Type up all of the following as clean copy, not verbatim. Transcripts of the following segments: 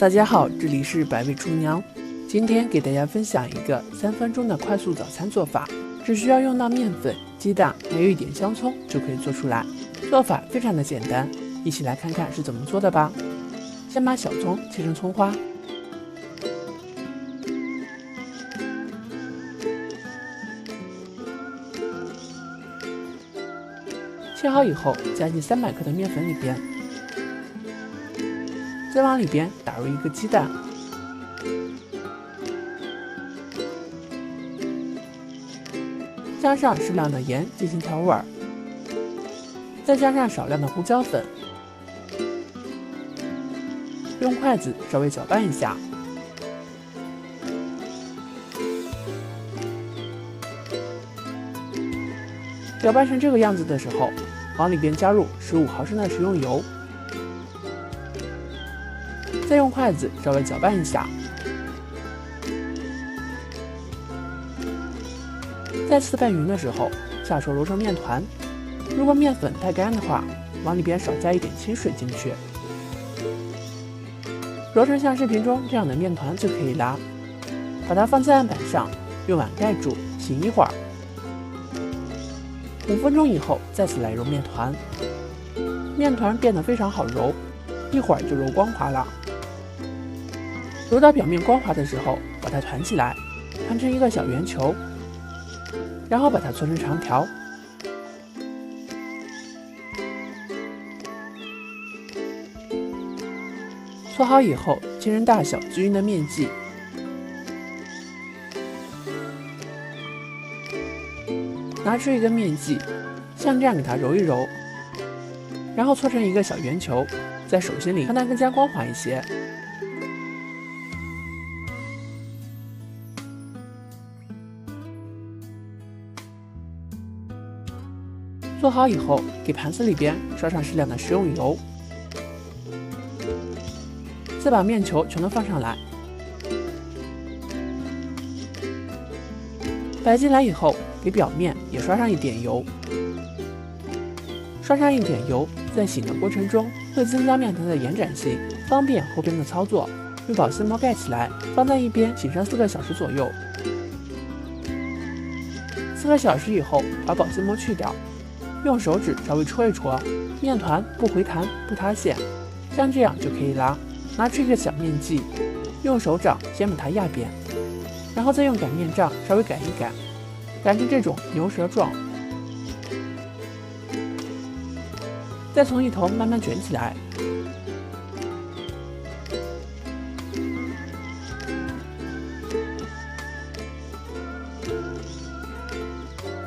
大家好，这里是百味厨娘。今天给大家分享一个3分钟的快速早餐做法，只需要用到面粉、鸡蛋，还有一点香葱就可以做出来。做法非常的简单，一起来看看是怎么做的吧。先把小葱切成葱花，切好以后加进300克的面粉里边，再往里边打入一个鸡蛋，加上适量的盐进行调味，再加上少量的胡椒粉，用筷子稍微搅拌一下，搅拌成这个样子的时候，往里边加入15毫升的食用油，再用筷子稍微搅拌一下，再次拌匀的时候，下手揉成面团。如果面粉太干的话，往里边少加一点清水进去，揉成像视频中这样的面团就可以啦。把它放在案板上，用碗盖住，醒一会儿。5分钟以后，再次来揉面团。面团变得非常好揉，一会儿就揉光滑了。揉到表面光滑的时候，把它团起来，团成一个小圆球，然后把它搓成长条。搓好以后，切成大小均匀的面剂，拿出一个面剂，像这样给它揉一揉，然后搓成一个小圆球，在手心里让它更加光滑一些。做好以后，给盘子里边刷上适量的食用油，再把面球全都放上来，摆进来以后，给表面也刷上一点油。刷上一点油，在醒的过程中会增加面团的延展性，方便后边的操作。用保鲜膜盖起来，放在一边醒上4个小时左右。4个小时以后，把保鲜膜去掉，用手指稍微戳一戳，面团不回弹不塌陷，像这样就可以啦。拿出一个小面剂，用手掌先把它压扁，然后再用擀面杖稍微擀一擀，擀成这种牛舌状，再从一头慢慢卷起来，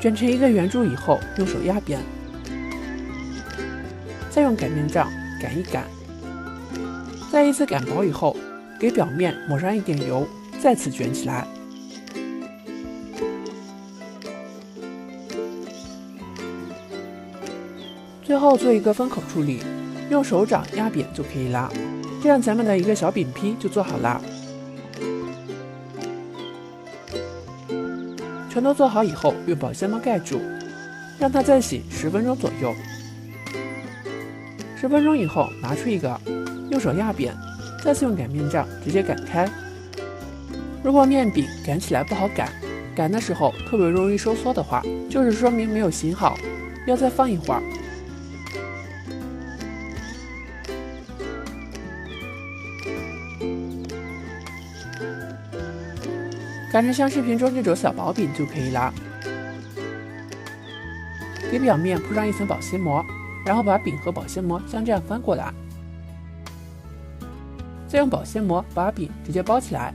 卷成一个圆柱以后，用手压扁，再用擀面杖擀一擀，再一次擀薄以后，给表面抹上一点油，再次卷起来。最后做一个封口处理，用手掌压扁就可以啦。这样咱们的一个小饼坯就做好啦。全都做好以后，用保鲜膜盖住，让它再醒10分钟左右。10分钟以后，拿出一个，用手压扁，再次用擀面杖直接擀开。如果面饼擀起来不好擀，擀的时候特别容易收缩的话，就是说明没有醒好，要再放一会儿。擀成像视频中这种小薄饼就可以啦。给表面铺上一层保鲜膜，然后把饼和保鲜膜像这样翻过来，再用保鲜膜把饼直接包起来。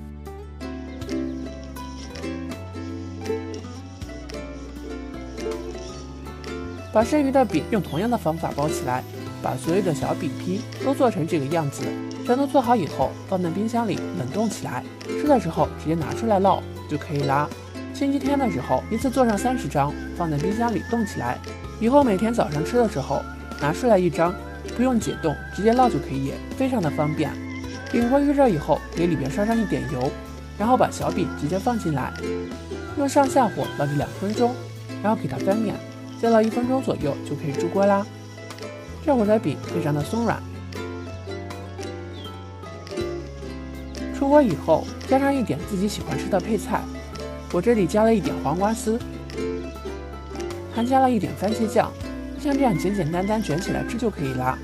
把剩余的饼用同样的方法包起来，把所有的小饼坯都做成这个样子。全都做好以后，放在冰箱里冷冻起来，吃的时候直接拿出来烙就可以啦。星期天的时候，一次做上30张，放在冰箱里冻起来，以后每天早上吃的时候拿出来1张，不用解冻，直接烙就可以，非常的方便。饼锅预热以后，给里边刷上一点油，然后把小饼直接放进来，用上下火烙制2分钟，然后给它翻面，再烙1分钟左右就可以出锅啦。这会儿的饼非常的松软。出锅以后，加上一点自己喜欢吃的配菜，我这里加了一点黄瓜丝，还加了一点番茄酱，像这样简简单单卷起来吃就可以啦。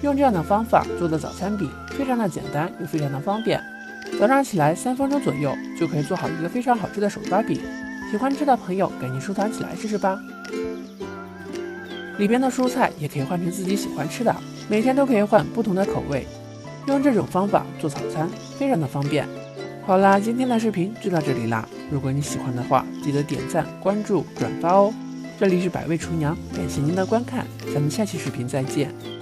用这样的方法做的早餐饼非常的简单又非常的方便，早上起来3分钟左右就可以做好一个非常好吃的手抓饼。喜欢吃的朋友赶紧收藏起来试试吧。里边的蔬菜也可以换成自己喜欢吃的，每天都可以换不同的口味。用这种方法做早餐非常的方便。好啦，今天的视频就到这里啦。如果你喜欢的话，记得点赞、关注、转发哦。这里是百味厨娘，感谢您的观看，咱们下期视频再见。